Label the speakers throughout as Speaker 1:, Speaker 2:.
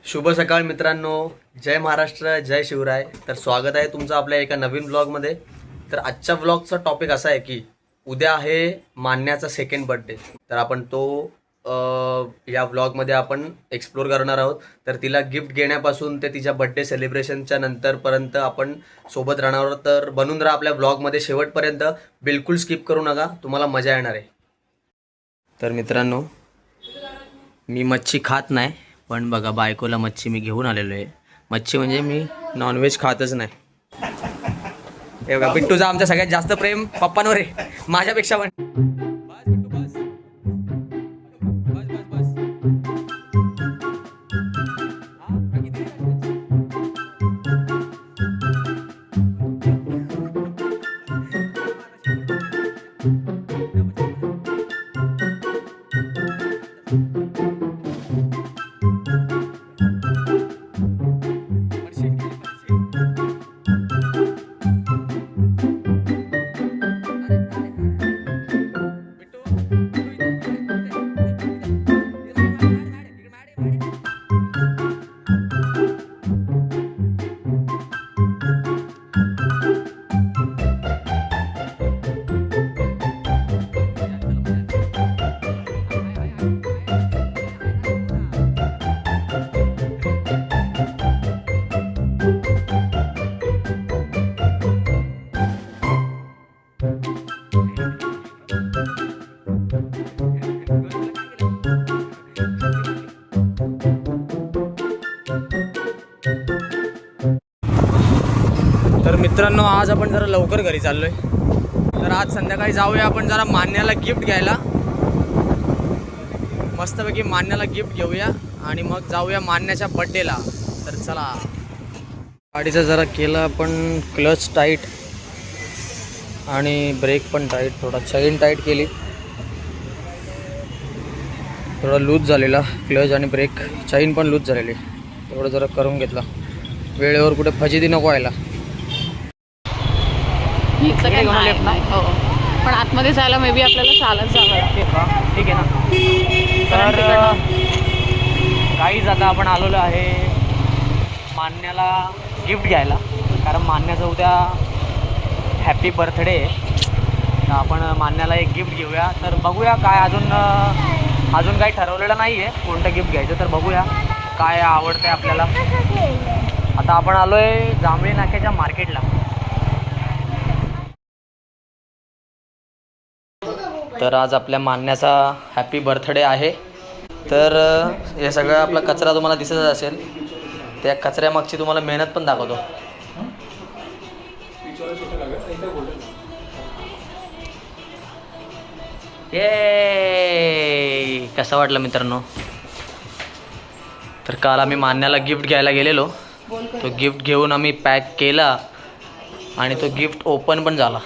Speaker 1: शुभ सकाळ मित्रांनो, जय महाराष्ट्र, जय शिवराय. तर स्वागत आहे तुमचं आपल्या एका नवीन व्लॉगमध्ये. तर आजच्या व्लॉगचा टॉपिक असा आहे की उद्या आहे मान्याचा सेकंड बर्थडे. तर आपण तो या व्लॉगमध्ये आपण एक्सप्लोर करणार आहोत. तर तिला गिफ्ट घेण्यापासून ते तिच्या बर्थडे सेलिब्रेशनच्या नंतरपर्यंत आपण सोबत राहणार आहोत. तर बनून राहा आपल्या व्लॉगमध्ये शेवटपर्यंत, बिलकुल स्किप करू नका, तुम्हाला मजा येणार आहे. तर मित्रांनो, मी मच्छी खात नाही, पण बघा बायकोला मच्छी मी घेऊन आलेलो आहे. मच्छी म्हणजे मी नॉनव्हेज खातच नाही. हे बघा, बिट्टूचं आमच्या सगळ्यात जास्त प्रेम पप्पांवर आहे, माझ्यापेक्षा पण. बस बिट्टू, बस. बस बस बस. हा, किती वेळ? तर मित्रांनो, आज आपण जरा लवकर घरी चाललोय. तर आज संध्याकाळी जाऊया आपण जरा मान्याला गिफ्ट घ्यायला. मस्तपैकी मान्याला गिफ्ट घेऊया आणि मग जाऊया मान्याच्या बर्थडेला. तर चला. गाडीचा जरा केला आपण क्लच टाईट आणि ब्रेक पण टाईट, थोडा चैन टाईट केली, थोडा लूज झालेला क्लच आणि ब्रेक, चैन पण लूज झालेली, तेवढं जरा करून घेतला. वेळेवर कुठे फजिती नको व्हायला.
Speaker 2: हो, पण आतमध्ये जायला मे बी आपल्याला चालत जावं लागते.
Speaker 1: ठीक आहे ना. तर काहीच आता आपण आलेलो आहे मान्याला गिफ्ट घ्यायला, कारण मान्याचं उद्या हॅपी बर्थडे. तर आपण मान्याला एक गिफ्ट घेऊया. तर बघूया काय, अजून काही ठरवलेलं नाही आहे कोणतं गिफ्ट घ्यायचं. तर बघूया काय आवडतं आपल्याला. आता आपण आलो आहे जांभळी नाक्याच्या मार्केटला. तर आज आपल्या मान्याचा हॅपी बर्थडे आहे. तर हे सगळं आपला कचरा तुम्हाला दिसत असेल, त्या कचऱ्यामागची तुम्हाला मेहनत पण दाखवतो. ये कसं वाटलं मित्रांनो. तर काल आम्ही मान्याला गिफ्ट घ्यायला गेलेलो, तो गिफ्ट घेऊन आम्ही पॅक केला आणि तो गिफ्ट ओपन पण झाला.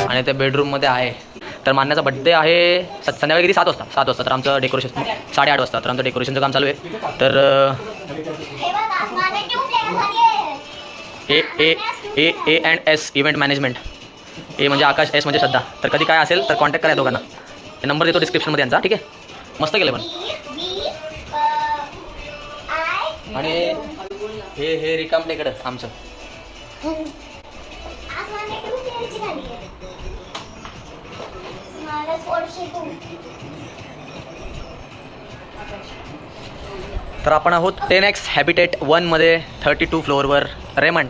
Speaker 1: आणि त्या बेडरूममध्ये आहे. तर मान्याचा बड्डे आहे संध्याकाळी किती 7 वाजता. तर आमचं डेकोरेशन 8:30 वाजता. तर आमचं डेकोरेशनचं काम चालू आहे. तर A and S event management. A म्हणजे आकाश, एस म्हणजे श्रद्धा. तर कधी काय असेल तर कॉन्टॅक्ट करा दोघांना. हे नंबर देतो डिस्क्रिप्शनमध्ये यांचा. ठीक आहे, मस्त केलं पण. आणि हे रिकाम टेकडं आमचं. तर आपण आहोत 10X हॅबिटेट 1 मध्ये 32 फ्लोअरवर रेमंड.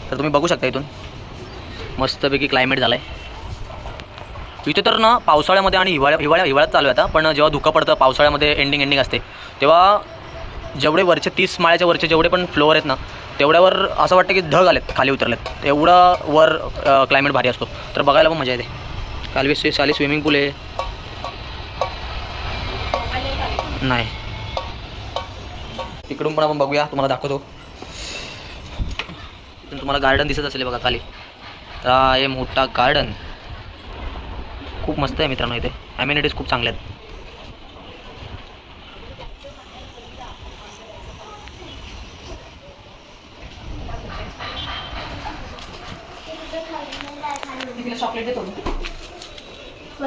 Speaker 1: तर तुम्ही बघू शकता इथून मस्तपैकी क्लायमेट झालं आहे इथे. तर ना पावसाळ्यामध्ये आणि हिवाळ्यात चालू आहे आता, पण जेव्हा धुकं पडतं पावसाळ्यामध्ये एंडिंग असते, तेव्हा जेवढे वरचे 30 माळ्याच्या वरचे जेवढे पण फ्लोअर आहेत ना, तेवढ्यावर असं वाटतं की ढग आलेत, खाली उतरलेत, एवढा वर क्लायमेट भारी असतो. तर बघायला पण मजा येते. खाली स्विमिंग पूल आहे. नाही, तिकडून पण आपण बघूया, तुम्हाला दाखवतो. तुम्हाला गार्डन दिसत असेल बघा खाली. तर हे मोठा गार्डन खूप मस्त आहे मित्रांनो. इथे ॲम्युनिटीज खूप चांगल्या आहेत.
Speaker 2: तिला चॉकलेट देतो.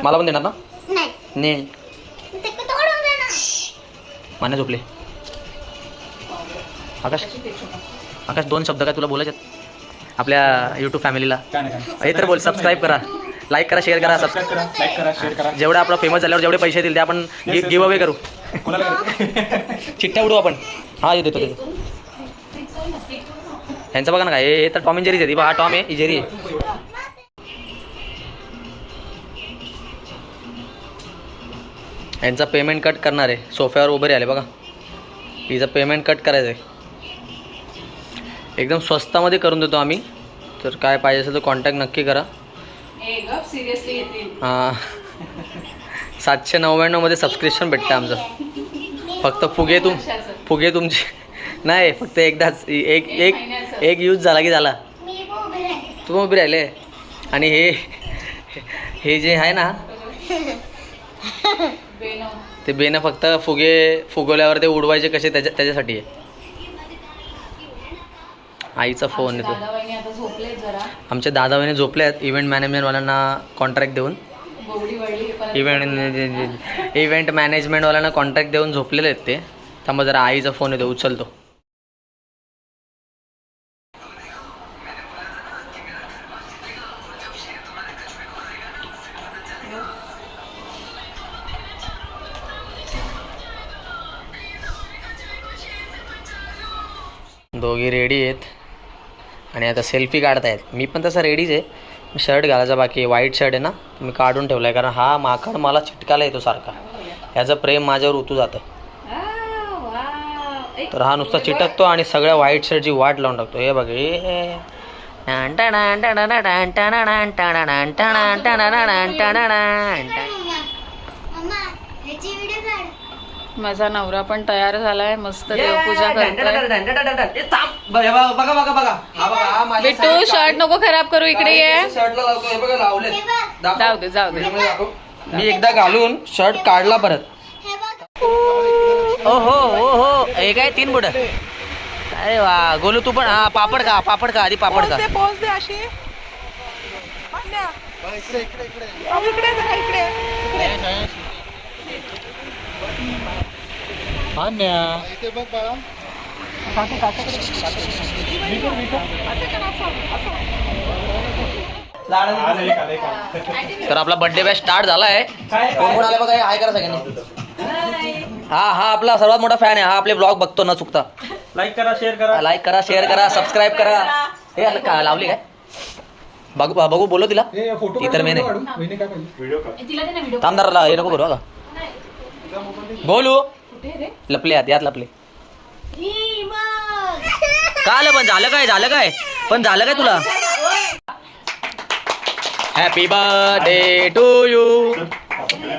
Speaker 1: मला पण देणार ना?
Speaker 3: नाही
Speaker 1: नाही.
Speaker 3: ते तोडून दे ना.
Speaker 1: मान्य झोपले. आकाश आकाश 2 शब्द काय तुला बोलायचे आपल्या यूट्यूब फॅमिलीला? हे तर बोल. सबस्क्राईब करा, लाईक करा, शेअर करा.
Speaker 4: सबस्क्राईब करा, लाईक करा, शेअर करा.
Speaker 1: जेवढा आपला फेमस झाल्यावर जेवढे पैसे येतील ते आपण गिव्ह अवे करू.
Speaker 4: कोणाला
Speaker 1: चिठ्ठ्या उडू आपण. हा हे देतो देतो. यांचं बघा ना काय, हे तर टॉम अँड जेरीच आहे. हा टॉम आहे, ही जेरी आहे. यांचा पेमेंट कट करणार आहे. सोफ्यावर उभे आले बघा. हिचं पेमेंट कट करायचं आहे. एकदम स्वस्तामध्ये करून देतो आम्ही. तर काय पाहिजे असेल तर कॉन्टॅक्ट नक्की करा.
Speaker 2: सिरियसली येतील.
Speaker 1: हां 799 मध्ये सबस्क्रिप्शन भेटतं आमचं. फक्त फुगे तुमचे नाही, फक्त एकदाच एक यूज झाला की झाला.
Speaker 3: मी उभी राहते.
Speaker 1: तू उभी राहिले. आणि हे जे आहे ना ते बेनं फक्त फुगवल्यावर ते उडवायचे कसे त्याच्यासाठी आहे. आईचा फोन येतो.
Speaker 2: दादाबाईंनी आता झोपले जरा.
Speaker 1: आमच्या दादाबाईने झोपले आहेत इव्हेंट मॅनेजमेंटवाल्यांना कॉन्ट्रॅक्ट देऊन. इव्हेंट मॅनेजमेंटवाल्यांना कॉन्ट्रॅक्ट देऊन झोपलेले आहेत ते. त्यामुळे जरा आईचा फोन येतो, उचलतो. दोघी रेडी आहेत आणि आता सेल्फी काढतायत. मी पण तसा रेडीच आहे. शर्ट घालायचा बाकी आहे. व्हाईट शर्ट आहे ना, मी काढून ठेवला आहे कारण हा माकड मला चिटकायला येतो सारखा. ह्याचं प्रेम माझ्यावर उतू जातं. तर हा नुसता चिटकतो आणि सगळ्या व्हाईट शर्टची वाट लावून टाकतो. हे बघ
Speaker 3: मम्मा ह्याची व्हिडिओ काढ.
Speaker 2: माझा नवरा पण तयार झालाय, मस्त देवपूजा करतोय. बिट्टू शर्ट नको खराब करू, इकडे ये.
Speaker 1: शर्टला लावतो. हे बघा लावले.
Speaker 2: जाऊ दे जाऊ दे.
Speaker 1: मी एकदा घालून शर्ट काढला परत.
Speaker 3: हे बघ.
Speaker 1: ओ हो हे काय 3 बुड. अरे वा गोलू तू पण. हा पापड का आधी पापड का.
Speaker 2: पोच दे अशी.
Speaker 1: तर आपला बर्थडे बॅच स्टार्ट झालाय. कोण आले बघा. हाय करा सगळ्यांनी. हा आपला सर्वात मोठा फॅन आहे. हा आपले ब्लॉग बघतो न चुकता.
Speaker 4: लाईक करा, शेअर करा.
Speaker 1: सबस्क्राईब करा. हे का लावली काय बघू बोलो तिला. इतर मेन थांबदारला हे नको करू बघा. बोलू लपले यात लपले. का आलं पण झालं काय तुला. Happy birthday to you.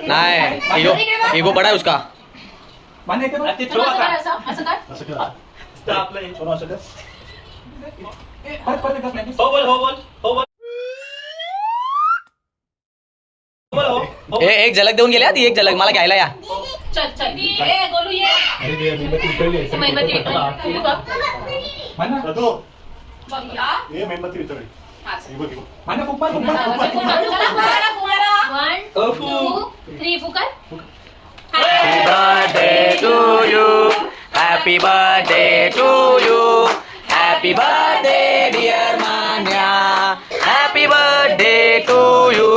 Speaker 1: नाही इगो बडा है उसका. एक झलक देऊन गेल्या ती. एक झलक मला घ्यायला या. Happy birthday to you. Happy birthday to you. Happy birthday dear Manya. Happy birthday to you.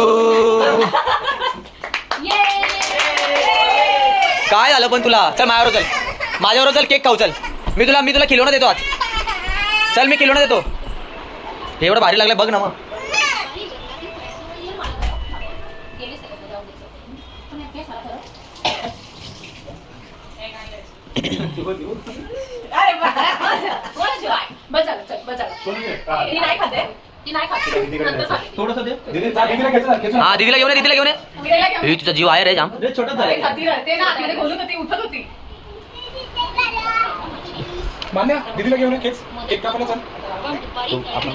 Speaker 1: काय झालं पण तुला. चल माझ्यावर चल केक खाऊ. चल मी तुला खिलवणं देतो आज. चल मी खिलवणं देतो. हे एवढं भारी लागलं बघ ना. मग हा दीदीला घेऊन ये. तुझा जीव आहे रे जाम.
Speaker 4: दीदीला घेऊन केक कापायला चल.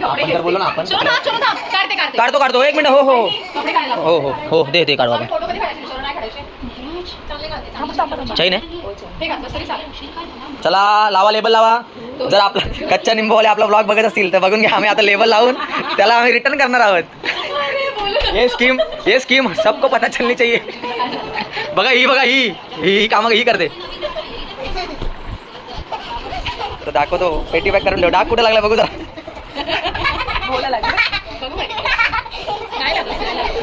Speaker 1: आपण तर बोललो ना. आपण काढतो 1 मिनिट. हो दे काढू आपण. चैन आहे. चला लावा लेबल लावा. जर आपला कच्चा निंबूवाले आपला ब्लॉग बघत असतील तर बघून घ्या. आम्ही आता लेबल लावून त्याला आम्ही रिटर्न करणार आहोत. ये स्कीम सबको पता चलनी चाहिए. बघा ही कामं ही करते. तर दाखवतो पेटी पॅक करून ठेव. डाग कुठे लागला बघू जरा.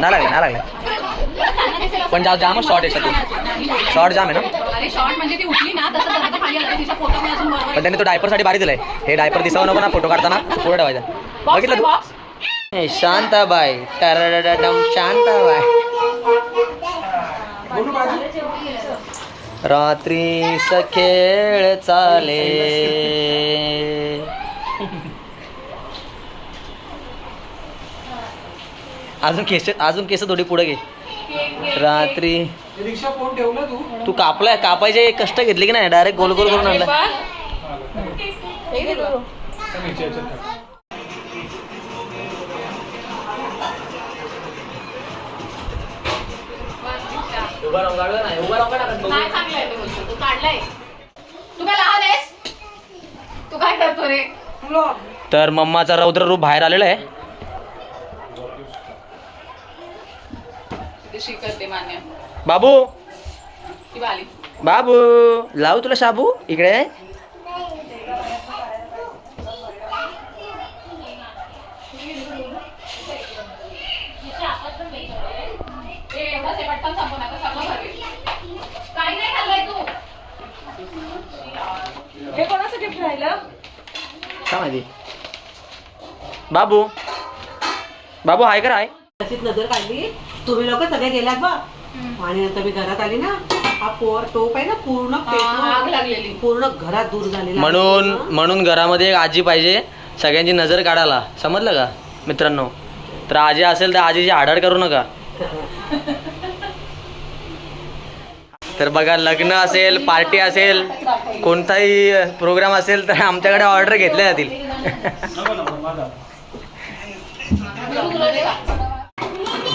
Speaker 1: नाही लागले पण जामच शॉर्ट आहे. शॉर्ट जाम आहे ना. पण त्यांनी तो डायपर साठी भारी दिलाय. हे डायपर दिसावं नको ना फोटो काढताना पुढे ठेवायचा. बघितलं तू. शांताबाई टरडडडम शांताबाई. रात्रीच खेळ चाले. अजून केस थोडी पुढे घे. रात्री
Speaker 4: रिक्षा फोन ठेवला
Speaker 1: तू कापायचे कष्ट घेतले की नाही. डायरेक्ट गोल गोल करून आणला.
Speaker 2: तू काय करतो रे.
Speaker 1: तर मम्माचा रौद्र रूप बाहेर आलेला आहे.
Speaker 2: शिकते मान्य
Speaker 1: बाबू
Speaker 2: ती बाली.
Speaker 1: बाबू लावू तुला शाबू इकडे.
Speaker 2: हे कोणाचं गिफ्ट राहिलं.
Speaker 1: काय माहिती. बाबू हाय कर हाय.
Speaker 5: नजर काढली. तुम्ही लोक सगळे गेलात बा. आणि नंतर मी घरात आली ना. हा टोप आहे ना पूर्ण
Speaker 2: आग लागलेली.
Speaker 5: पूर्ण घरात दूर झालेला.
Speaker 1: म्हणून घरामध्ये एक आजी पाहिजे सगळ्यांची नजर काढायला. समजलं का मित्रांनो. तर आजी असेल तर आजीची आढळ करू नका. तर बघा लग्न असेल पार्टी असेल कोणताही प्रोग्राम असेल तर आमच्याकडे ऑर्डर घेतल्या जातील.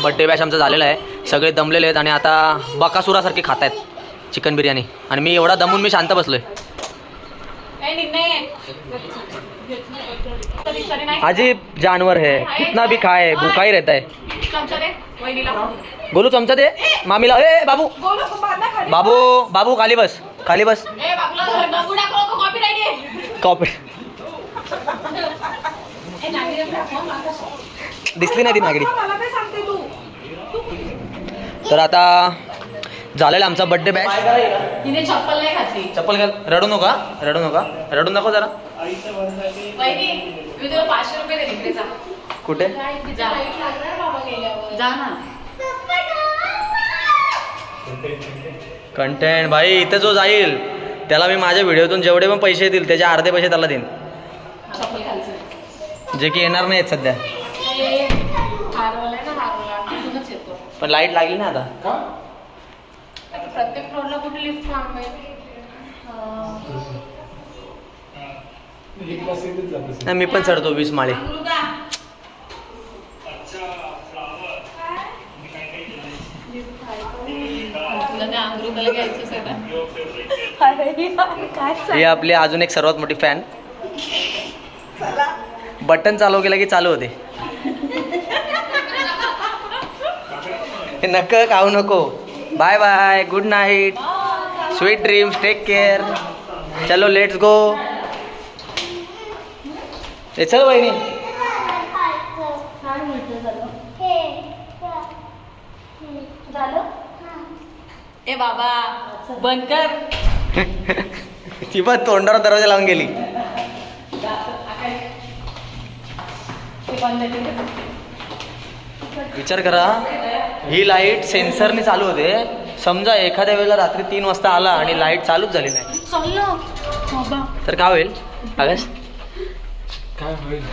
Speaker 1: बड्डे बॅच आमचा झालेला आहे. सगळे दमलेले आहेत आणि आता बकासुरासारखे खात आहेत चिकन बिर्याणी. आणि मी एवढा दमून मी शांत बसलोय. अजीब जानवर है कितना भी खाए भूखा ही रहता है. गोलू चमचा दे मामीला. ए बाबू बाबू खाली बस कॉपी दिसली नाही ती नागडी. तर आता झालेला आमचा बर्थडे बॅच.
Speaker 2: तिने चप्पल नाही घातली.
Speaker 1: चप्पल घाल. रडू नको जरा.
Speaker 2: मी तुला 500 रुपये दे तिकडे जा.
Speaker 1: कुठे
Speaker 2: जा ना.
Speaker 1: कंटेंट भाई इथं जो जाईल त्याला मी माझ्या व्हिडिओतून जेवढे पण पैसे येतील त्याचे अर्धे पैसे त्याला देईन.
Speaker 2: चप्पल घालचं.
Speaker 1: जे की येणार नाहीत सध्या.
Speaker 2: हारवलाय ना हारवला तिथूनच येतो.
Speaker 1: पण लाईट लागली ना आता.
Speaker 2: आता प्रत्येक फ्लोअरला कुठे लिफ्ट लावून
Speaker 1: नाही मी पण चढतो 20 माळे. ही आपली अजून एक सर्वात मोठी फॅन. बटन चालू केलं की चालू होते. नक खाऊ नको. Bye bye good night sweet dreams take care. चलो लेट्स गो. चल वहिनी.
Speaker 2: ए बाबा बंद कर.
Speaker 1: ती पण तोंडावर दरवाजा लावून गेली. विचार करा ही लाईट सेन्सरने चालू होते. समजा एखाद्या वेळेला रात्री 3 वाजता आला आणि लाईट चालूच झाली नाही तर काय होईल. आकाश
Speaker 4: काय होईल.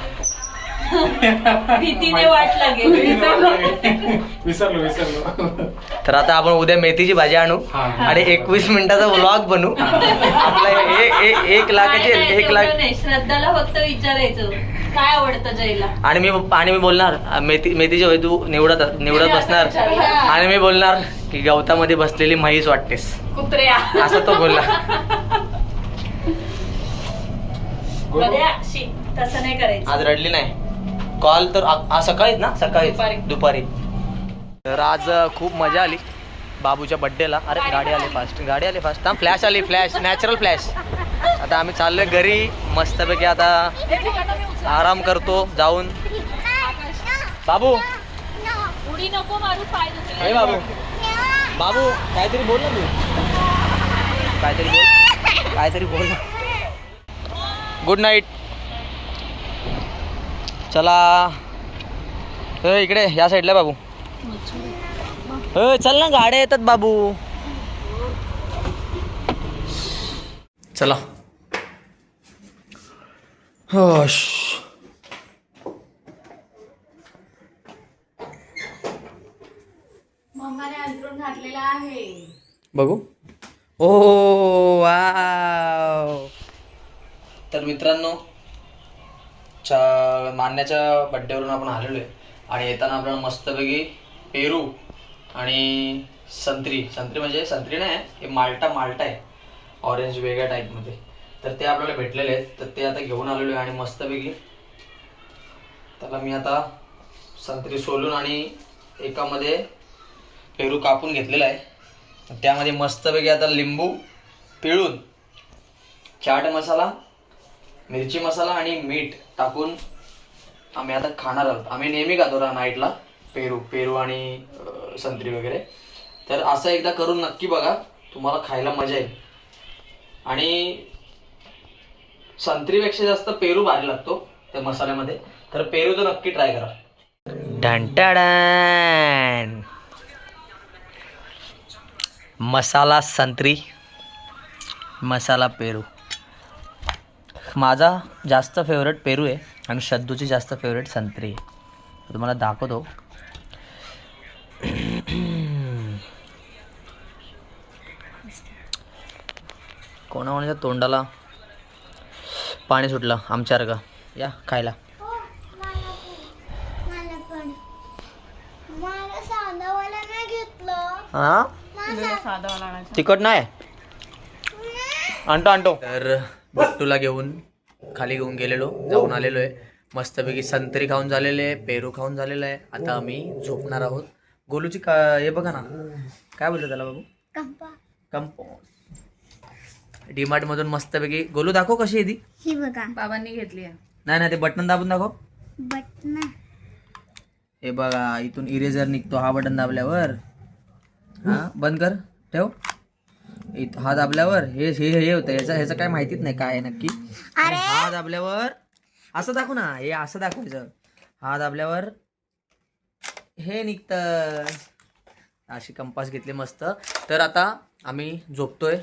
Speaker 2: भीतीने वाट लागेल.
Speaker 4: विसरलो.
Speaker 1: तर आता आपण उद्या मेथीची भाजी आणू आणि 21 मिनिटाचा व्लॉग बनवू. आपला 1 लाखाचे 1 लाख.
Speaker 2: श्रद्धाला फक्त विचारायचं काय आवडतं जयला.
Speaker 1: आणि मी बोलणार मेथीची भाजी तू निवडत बसणार आणि मी बोलणार की गवतामध्ये बसलेली म्हैस वाटतेस
Speaker 2: कुत्र्या.
Speaker 1: असं तो बोलला.
Speaker 2: तसं नाही करायचं.
Speaker 1: आज रडली नाही. काल तर सकाळीच ना सकाळी
Speaker 2: दुपारी.
Speaker 1: दुपारी. तर आज खूप मजा आली बाबूच्या बड्डेला. अरे गाडी आली फास्ट थांब. फ्लॅश आली, फ्लॅश, नॅचरल फ्लॅश. आता आम्ही चाललोय घरी मस्तपैकी. आता आराम करतो जाऊन. बाबू
Speaker 2: उडी नको मारू, पाय दुखले.
Speaker 1: अरे बाबू बाबू काहीतरी बोल ना तू. काहीतरी बोल ना. Good night. चला इकडे या साईडला बाबू. चल ना, गाड्या येतात बाबू. चला.
Speaker 2: मम्माने अंतरून घातलेला आहे.
Speaker 1: बघू. ओ वाव. तर मित्रांनो मान्याच्या बड्डेवरून आपण आलेलो आहे आणि येताना आपल्याला मस्तपैकी पेरू आणि संत्री म्हणजे संत्री नाही, हे माल्टा आहे, ऑरेंज वेगळ्या टाईपमध्ये. तर ते आपल्याला भेटलेले आहेत. तर ते आता घेऊन आलेलो आहे आणि मस्तपैकी त्याला मी आता संत्री सोलून आणि एकामध्ये पेरू कापून घेतलेला आहे. त्यामध्ये मस्तपैकी आता लिंबू पिळून, चाट मसाला, मिरची मसाला आणि मीठ टाकून आम्ही आता खाणार आहोत. आम्ही नेहमी खातो नाईटला पेरू आणि संत्री वगैरे. तर असं एकदा करून नक्की बघा, तुम्हाला खायला मजा येईल. आणि संत्रीपेक्षा जास्त पेरू भारी लागतो त्या मसाल्यामध्ये. तर पेरू तर नक्की ट्राय करा. ढंटाडन मसाला संत्री, मसाला पेरू. माझा जास्त फेवरेट पेरू आहे आणि शद्दूची जास्त फेवरेट संत्री आहे. तुम्हाला दाखवतो. कोणाच्या तोंडाला पाणी सुटलं आमच्यासारखं. या खायला.
Speaker 3: मला पण मला साधावाला नाही घेतलं.
Speaker 1: हा
Speaker 2: साधा वाला आणायचा.
Speaker 1: तिखट नाही आणतो. तर बट्टूला घेऊन खाली घेऊन जाऊन आलेलो आहे. मस्तपैकी संत्री खाऊन झालेले आहे, पेरू खाऊन झालेलं आहे. आता आम्ही झोपणार आहोत. गोलूची हे बघा ना, काय बोलतो त्याला बाबू, कंपो. डीमार्ट मधून मस्तपैकी. गोलू दाखव कशी आहे ती.
Speaker 3: ही बघा
Speaker 2: बाबांनी घेतली आहे.
Speaker 1: नाही ते बटन दाबून दाखव.
Speaker 3: बटन
Speaker 1: हे बघा, इथून इरेजर निघतो. हा बटन दाबल्यावर, हा बंद कर, ठेव. हा दाबल्यावर हे होतं. ह्याचं काय माहितीच नाही काय आहे नक्की. हा दाबल्यावर असं दाखव ना, हे असं दाखवायचं. हा दाबल्यावर हे निघतं. अशी कंपास घेतली मस्त. तर आता आम्ही झोपतोय.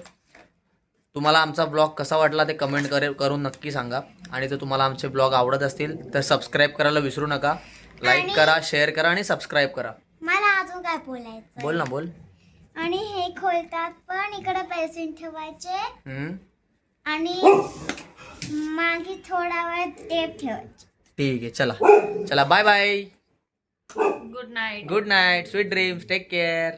Speaker 1: तुम्हाला आमचा ब्लॉग कसा वाटला ते कमेंट करून नक्की सांगा. आणि जर तुम्हाला आमचे ब्लॉग आवडत असतील तर सबस्क्राईब करायला विसरू नका. लाईक करा, शेअर करा आणि सबस्क्राईब करा.
Speaker 3: मला अजून काय बोलायचं.
Speaker 1: बोल ना, बोल.
Speaker 3: आणि हे खोलतात पण इकडे पेन्सिल ठेवायचे आणि मागे थोडा वेळ टेप ठेवायचे.
Speaker 1: ठीक आहे. चला bye bye.
Speaker 2: Good night.
Speaker 1: Good night. Sweet dreams. Take care.